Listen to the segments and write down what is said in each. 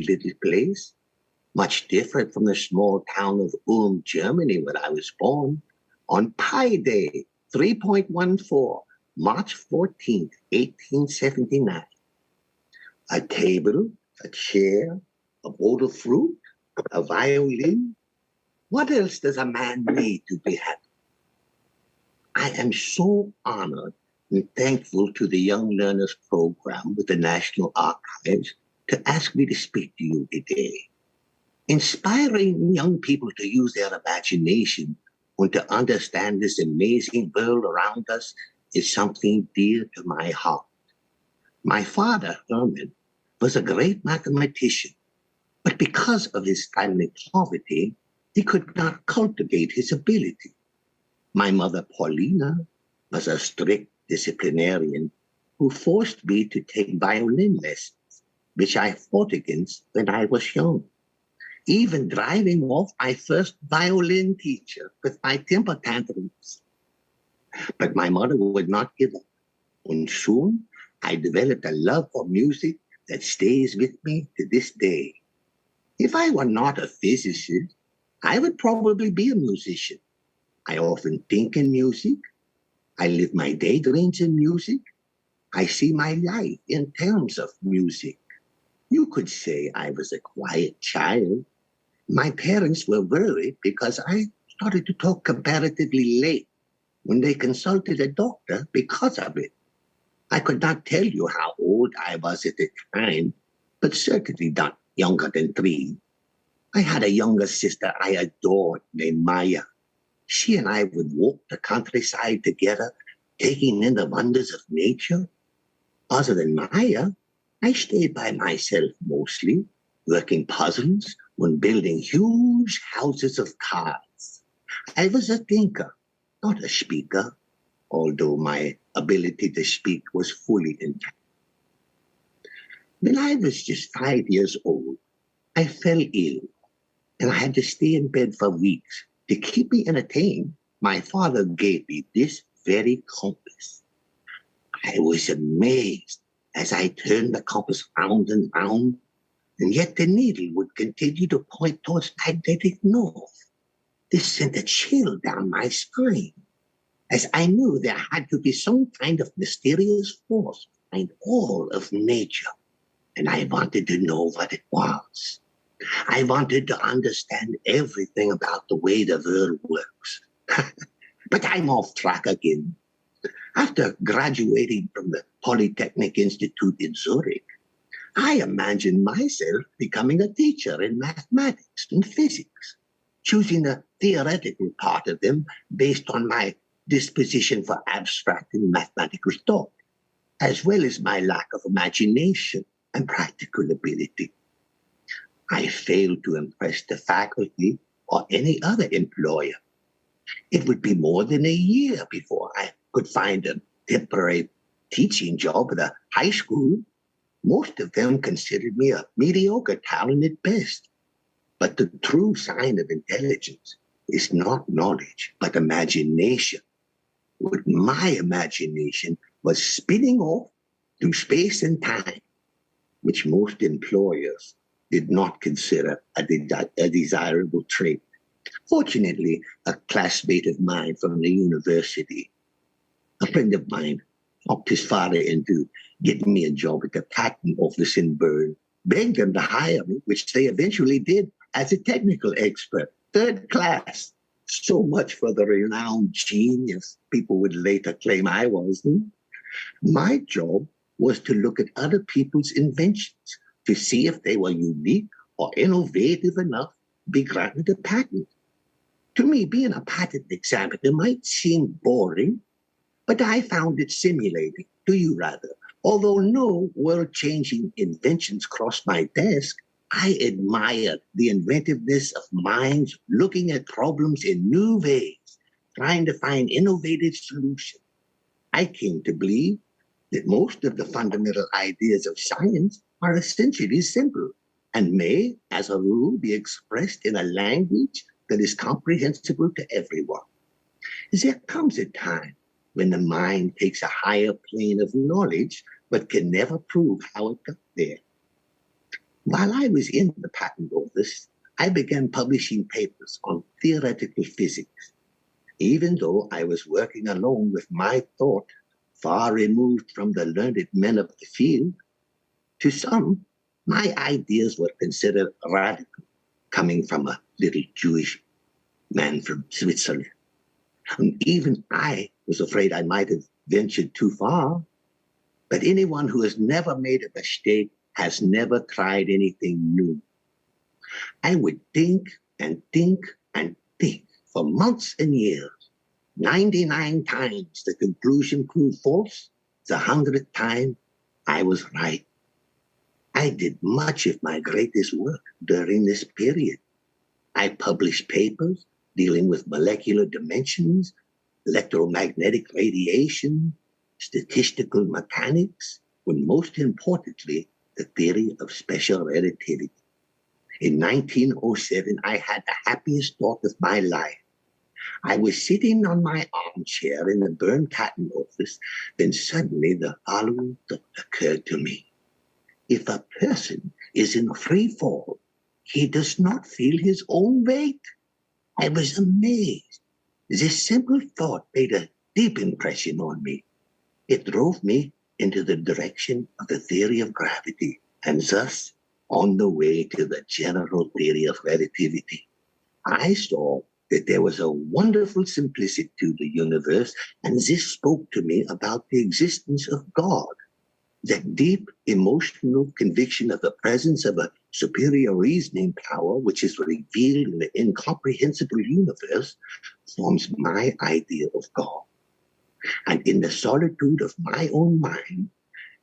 little place, much different from the small town of Ulm, Germany, where I was born, on Pi Day, 3.14, March 14th, 1879. A table, a chair, a bowl of fruit, a violin. What else does a man need to be happy? I am so honored and thankful to the Young Learners Program with the National Archives to ask me to speak to you today. Inspiring young people to use their imagination and to understand this amazing world around us is something dear to my heart. My father, Herman, was a great mathematician, but because of his family poverty, he could not cultivate his ability. My mother, Paulina, was a strict disciplinarian who forced me to take violin lessons, which I fought against when I was young, even driving off my first violin teacher with my temper tantrums. But my mother would not give up, and soon I developed a love for music that stays with me to this day. If I were not a physicist, I would probably be a musician. I often think in music. I live my daydreams in music. I see my life in terms of music. You could say I was a quiet child. My parents were worried because I started to talk comparatively late when they consulted a doctor because of it. I could not tell you how old I was at the time, but certainly not younger than 3. I had a younger sister I adored named Maya. She and I would walk the countryside together, taking in the wonders of nature. Other than Maya, I stayed by myself mostly, working puzzles when building huge houses of cards. I was a thinker, not a speaker, although my ability to speak was fully intact. When I was just 5 years old, I fell ill, and I had to stay in bed for weeks. To keep me entertained, my father gave me this very compass. I was amazed as I turned the compass round and round, and yet the needle would continue to point towards magnetic north. This sent a chill down my spine, as I knew there had to be some kind of mysterious force behind all of nature, and I wanted to know what it was. I wanted to understand everything about the way the world works. But I'm off track again. After graduating from the Polytechnic Institute in Zurich, I imagined myself becoming a teacher in mathematics and physics, choosing the theoretical part of them based on my disposition for abstract and mathematical thought, as well as my lack of imagination and practical ability. I failed to impress the faculty or any other employer. It would be more than a year before I could find a temporary teaching job at a high school. Most of them considered me a mediocre talent at best. But the true sign of intelligence is not knowledge, but imagination. With my imagination was spinning off through space and time, which most employers did not consider a desirable trait. Fortunately, a classmate of mine from the university, a friend of mine, talked his father into getting me a job at the patent office in Bern, begged them to hire me, which they eventually did as a technical expert, 3rd class. So much for the renowned genius people would later claim I was. My job was to look at other people's inventions to see if they were unique or innovative enough to be granted a patent. To me, being a patent examiner might seem boring, but I found it stimulating, to you rather. Although no world-changing inventions crossed my desk, I admired the inventiveness of minds looking at problems in new ways, trying to find innovative solutions. I came to believe that most of the fundamental ideas of science are essentially simple and may, as a rule, be expressed in a language that is comprehensible to everyone. There comes a time when the mind takes a higher plane of knowledge but can never prove how it got there. While I was in the patent office, I began publishing papers on theoretical physics, even though I was working alone with my thought far removed from the learned men of the field. To some, my ideas were considered radical, coming from a little Jewish man from Switzerland. And even I was afraid I might have ventured too far. But anyone who has never made a mistake has never tried anything new. I would think and think and think for months and years. 99 times the conclusion proved false. The 100th time I was right. I did much of my greatest work during this period. I published papers dealing with molecular dimensions, electromagnetic radiation, statistical mechanics, and most importantly, the theory of special relativity. In 1907, I had the happiest thought of my life. I was sitting on my armchair in the Byrne patent office, then suddenly the following thought occurred to me. If a person is in free fall, he does not feel his own weight. I was amazed. This simple thought made a deep impression on me. It drove me into the direction of the theory of gravity, and thus on the way to the general theory of relativity. I saw that there was a wonderful simplicity to the universe, and this spoke to me about the existence of God. That deep emotional conviction of the presence of a superior reasoning power, which is revealed in the incomprehensible universe, forms my idea of God. And in the solitude of my own mind,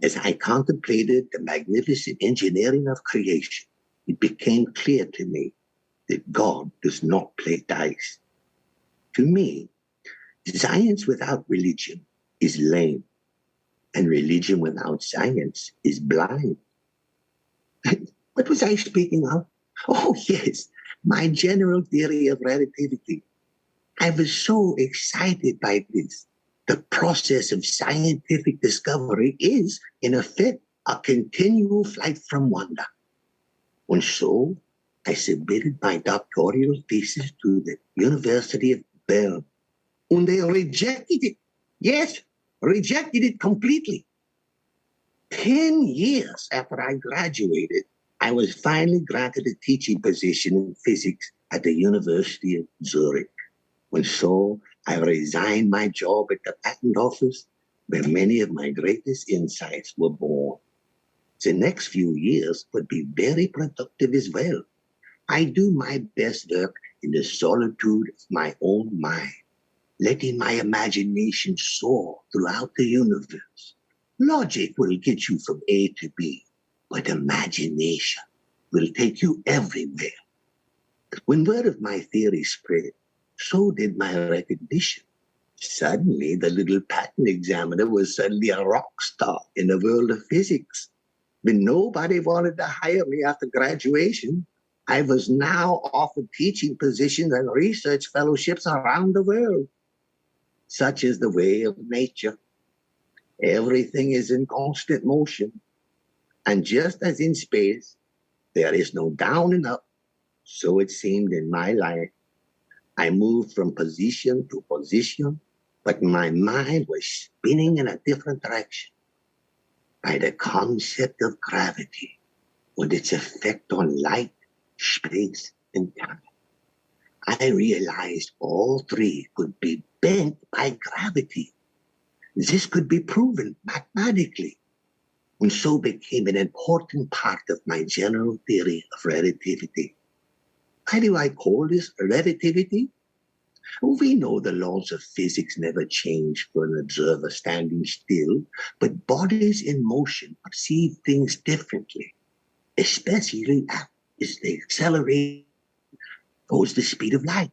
as I contemplated the magnificent engineering of creation, it became clear to me that God does not play dice. To me, science without religion is lame, and religion without science is blind. What was I speaking of? Oh, yes, my general theory of relativity. I was so excited by this. The process of scientific discovery is, in effect, a continual flight from wonder. And so, I submitted my doctoral thesis to the University of Bern, and they rejected it. Yes, rejected it completely. 10 years after I graduated, I was finally granted a teaching position in physics at the University of Zurich. And so I resigned my job at the patent office, where many of my greatest insights were born. The next few years would be very productive as well. I do my best work in the solitude of my own mind, letting my imagination soar throughout the universe. Logic will get you from A to B, but imagination will take you everywhere. When word of my theory spread, so did my recognition. Suddenly, the little patent examiner was suddenly a rock star in the world of physics. When nobody wanted to hire me after graduation, I was now offered teaching positions and research fellowships around the world. Such is the way of nature. Everything is in constant motion. And just as in space, there is no down and up, so it seemed in my life. I moved from position to position, but my mind was spinning in a different direction. By the concept of gravity and its effect on light, space, and time, I realized all three could be bent by gravity. This could be proven mathematically, and so became an important part of my general theory of relativity. Why do I call this relativity? We know the laws of physics never change for an observer standing still, but bodies in motion perceive things differently, especially as they accelerate towards the speed of light.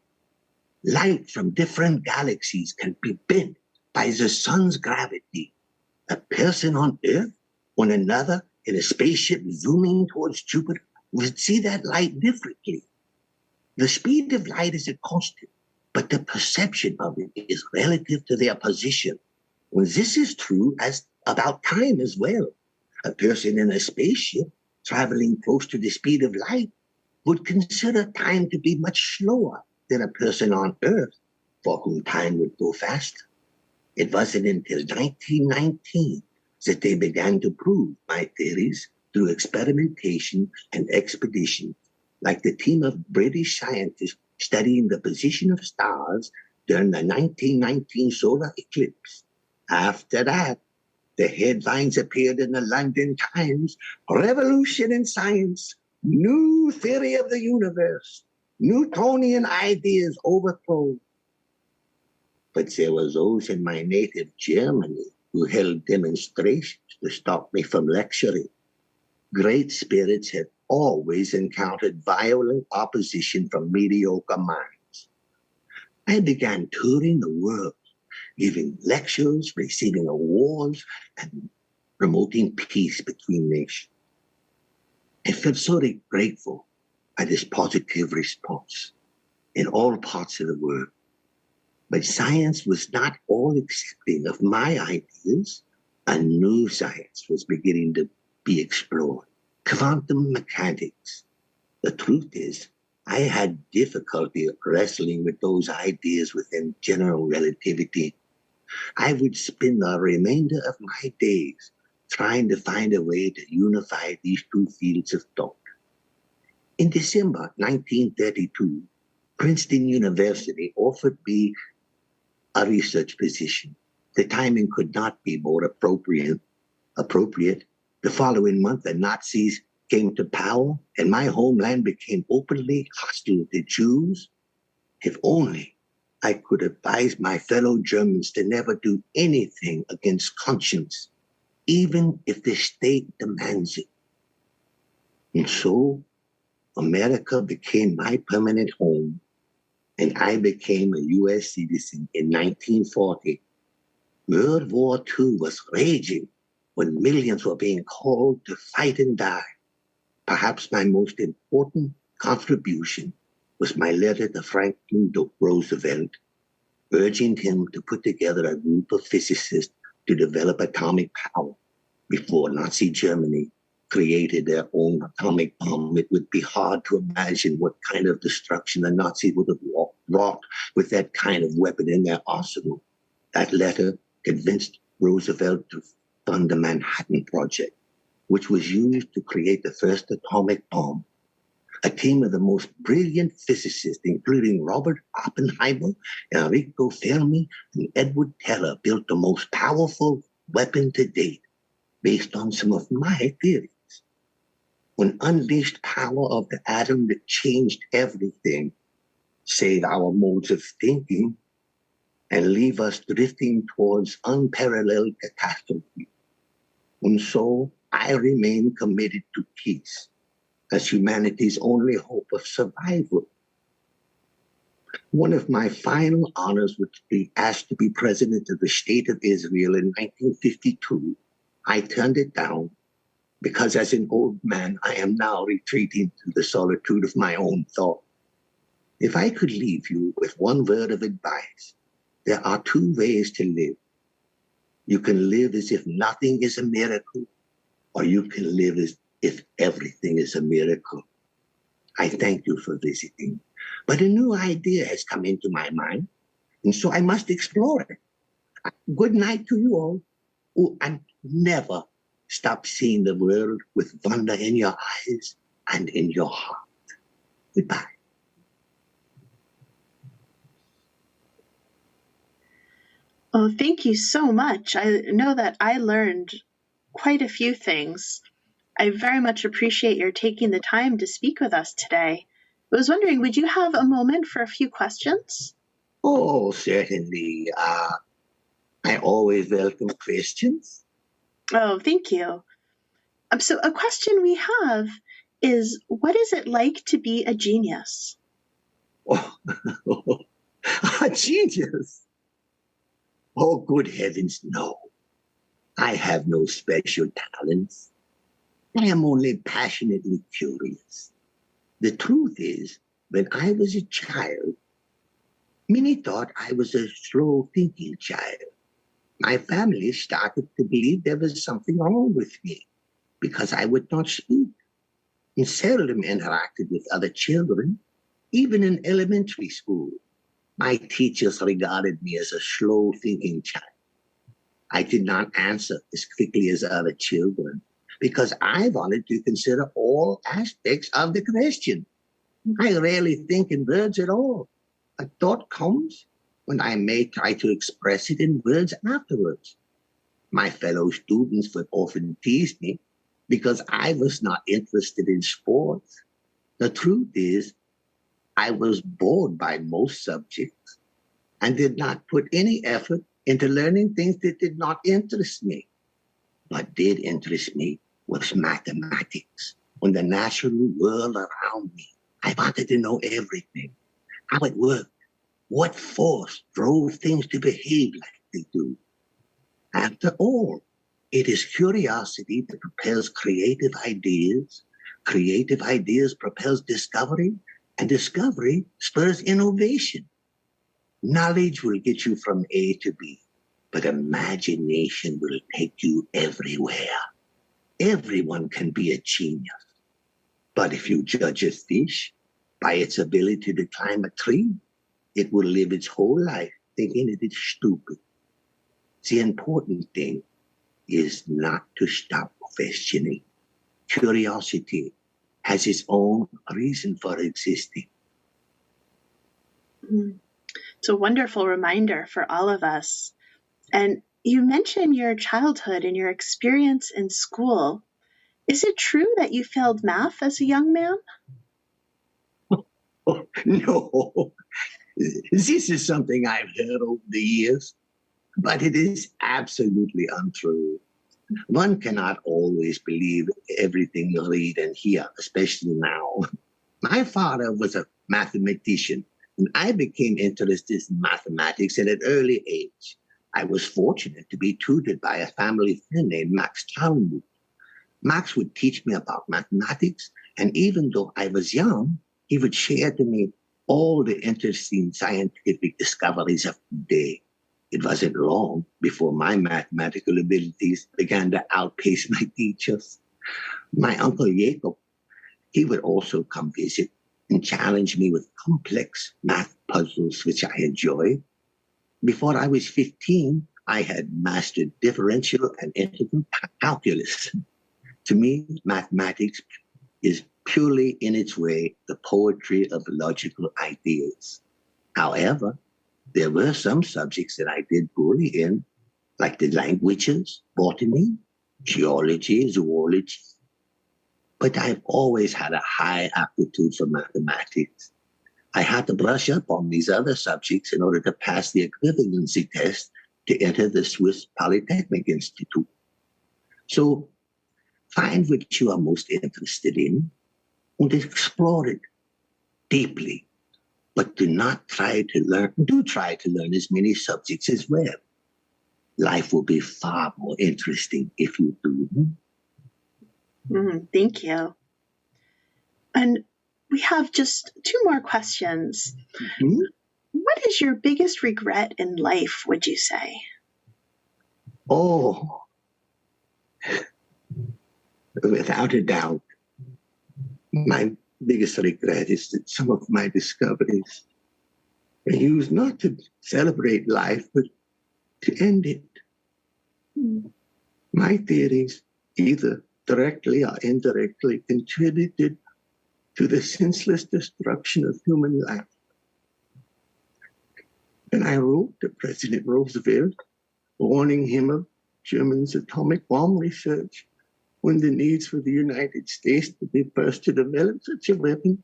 Light from different galaxies can be bent by the sun's gravity. A person on Earth or another in a spaceship zooming towards Jupiter would see that light differently. The speed of light is a constant, but the perception of it is relative to their position. Well, this is true as about time as well. A person in a spaceship traveling close to the speed of light would consider time to be much slower than a person on Earth for whom time would go faster. It wasn't until 1919 that they began to prove my theories through experimentation and expeditions, like the team of British scientists studying the position of stars during the 1919 solar eclipse. After that, the headlines appeared in the London Times: Revolution in Science, New Theory of the Universe, Newtonian Ideas Overthrown. But there were those in my native Germany who held demonstrations to stop me from lecturing. Great spirits had always encountered violent opposition from mediocre minds. I began touring the world, giving lectures, receiving awards, and promoting peace between nations. I felt so grateful by this positive response in all parts of the world. But science was not all accepting of my ideas. A new science was beginning to be explored: quantum mechanics. The truth is, I had difficulty wrestling with those ideas within general relativity. I would spend the remainder of my days trying to find a way to unify these two fields of thought. In December 1932, Princeton University offered me a research position. The timing could not be more appropriate. The following month, the Nazis came to power, and my homeland became openly hostile to Jews. If only I could advise my fellow Germans to never do anything against conscience, even if the state demands it. And so, America became my permanent home, and I became a U.S. citizen in 1940. World War II was raging when millions were being called to fight and die. Perhaps my most important contribution was my letter to Franklin Roosevelt, urging him to put together a group of physicists to develop atomic power before Nazi Germany created their own atomic bomb. It would be hard to imagine what kind of destruction the Nazis would have wrought with that kind of weapon in their arsenal. That letter convinced Roosevelt to fund the Manhattan Project, which was used to create the first atomic bomb. A team of the most brilliant physicists, including Robert Oppenheimer, Enrico Fermi, and Edward Teller, built the most powerful weapon to date based on some of my theories. When unleashed power of the atom that changed everything, save our modes of thinking, and leave us drifting towards unparalleled catastrophe. And so I remain committed to peace as humanity's only hope of survival. One of my final honors was to be asked to be president of the State of Israel in 1952. I turned it down because as an old man, I am now retreating to the solitude of my own thought. If I could leave you with one word of advice, there are two ways to live. You can live as if nothing is a miracle, or you can live as if everything is a miracle. I thank you for visiting, but a new idea has come into my mind, and so I must explore it. Good night to you all. Oh, and never stop seeing the world with wonder in your eyes and in your heart. Goodbye. Oh, thank you so much. I know that I learned quite a few things. I very much appreciate your taking the time to speak with us today. I was wondering, would you have a moment for a few questions? Oh, certainly. I always welcome questions. Oh, thank you. So a question we have is, what is it like to be a genius? Oh, a genius. Oh, good heavens, no. I have no special talents. I am only passionately curious. The truth is, when I was a child, many thought I was a slow-thinking child. My family started to believe there was something wrong with me because I would not speak. and seldom interacted with other children, even in elementary school. My teachers regarded me as a slow-thinking child. I did not answer as quickly as other children because I wanted to consider all aspects of the question. I rarely think in words at all. A thought comes when I may try to express it in words afterwards. My fellow students would often tease me because I was not interested in sports. The truth is, I was bored by most subjects and did not put any effort into learning things that did not interest me. What did interest me was mathematics and the natural world around me. I wanted to know everything, how it worked, what force drove things to behave like they do. After all, it is curiosity that propels creative ideas propels discovery, and discovery spurs innovation. Knowledge will get you from A to B, but imagination will take you everywhere. Everyone can be a genius. But if you judge a fish by its ability to climb a tree, it will live its whole life thinking that it's stupid. The important thing is not to stop questioning. Curiosity has its own reason for existing. It's a wonderful reminder for all of us. And you mentioned your childhood and your experience in school. Is it true that you failed math as a young man? Oh, no, this is something I've heard over the years, but it is absolutely untrue. One cannot always believe everything you read and hear, especially now. My father was a mathematician, and I became interested in mathematics at an early age. I was fortunate to be tutored by a family friend named Max Talmud. Max would teach me about mathematics, and even though I was young, he would share to me all the interesting scientific discoveries of the day. It wasn't long before my mathematical abilities began to outpace my teachers. My uncle Jacob, he would also come visit and challenge me with complex math puzzles, which I enjoyed. Before I was 15, I had mastered differential and integral calculus. To me, mathematics is purely in its way the poetry of logical ideas. However, there were some subjects that I did poorly in, like the languages, botany, geology, zoology. But I've always had a high aptitude for mathematics. I had to brush up on these other subjects in order to pass the equivalency test to enter the Swiss Polytechnic Institute. So find what you are most interested in and explore it deeply. But do try to learn as many subjects as well. Life will be far more interesting if you do. Thank you. And we have just two more questions. Mm-hmm. What is your biggest regret in life, would you say? Oh, without a doubt, my biggest regret is that some of my discoveries are used not to celebrate life, but to end it. My theories, either directly or indirectly, contributed to the senseless destruction of human life. And I wrote to President Roosevelt, warning him of Germany's atomic bomb research when the needs for the United States to be first to develop such a weapon.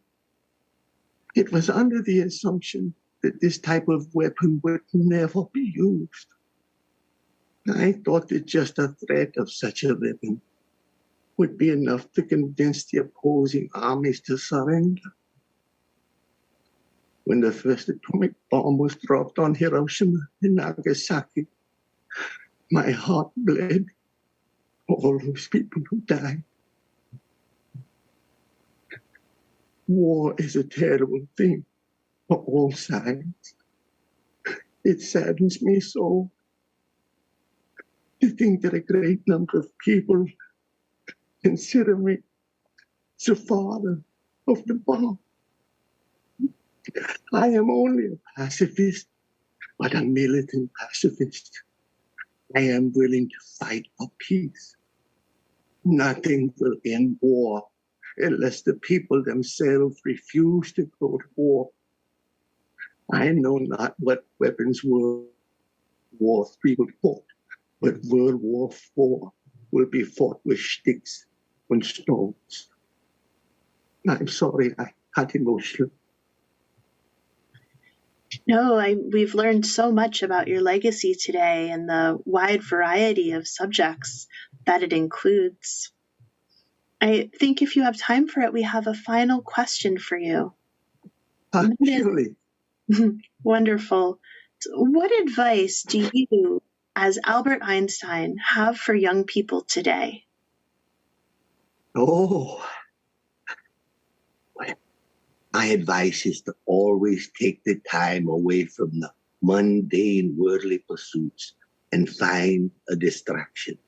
It was under the assumption that this type of weapon would never be used. I thought that just a threat of such a weapon would be enough to convince the opposing armies to surrender. When the first atomic bomb was dropped on Hiroshima and Nagasaki, my heart bled for all those people who died. War is a terrible thing for all sides. It saddens me so to think that a great number of people consider me the father of the bomb. I am only a pacifist, but a militant pacifist. I am willing to fight for peace. Nothing will end war unless the people themselves refuse to go to war. I know not what weapons World War III will fought, but World War IV will be fought with sticks and stones. I'm sorry, I got emotional. No, we've learned so much about your legacy today and the wide variety of subjects that it includes. I think if you have time for it, we have a final question for you. Surely. Wonderful. What advice do you, as Albert Einstein, have for young people today? Oh, my advice is to always take the time away from the mundane worldly pursuits and find a distraction,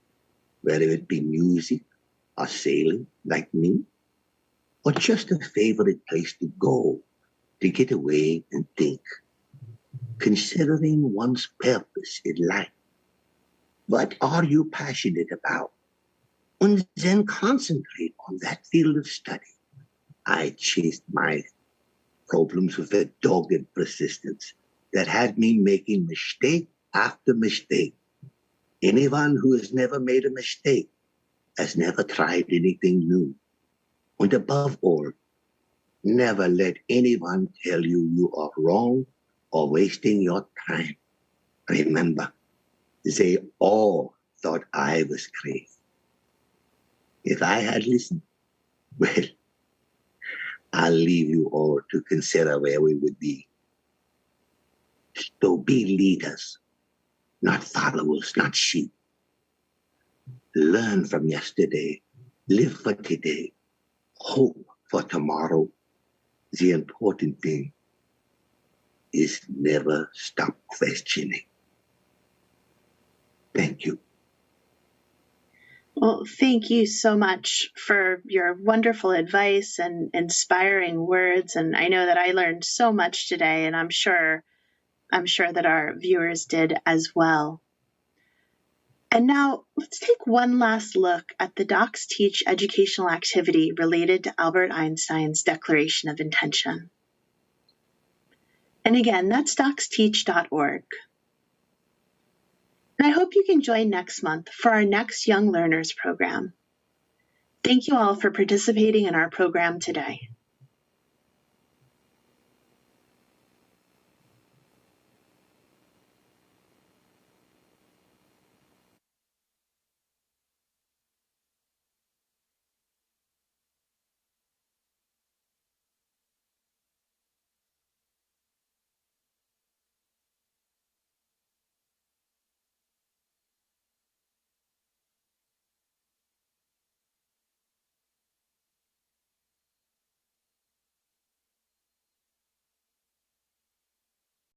whether it be music or sailing like me, or just a favorite place to go to get away and think, considering one's purpose in life. What are you passionate about? And then concentrate on that field of study. I chased my problems with a dogged persistence that had me making mistake after mistake. Anyone who has never made a mistake has never tried anything new. And above all, never let anyone tell you you are wrong or wasting your time. Remember, they all thought I was crazy. If I had listened, well, I'll leave you all to consider where we would be. So be leaders, not followers, not sheep. Learn from yesterday, live for today, hope for tomorrow. The important thing is never stop questioning. Thank you. Well, thank you so much for your wonderful advice and inspiring words. And I know that I learned so much today, and I'm sure that our viewers did as well. And now let's take one last look at the Docs Teach educational activity related to Albert Einstein's Declaration of Intention. And again, that's docsteach.org. And I hope you can join next month for our next Young Learners program. Thank you all for participating in our program today.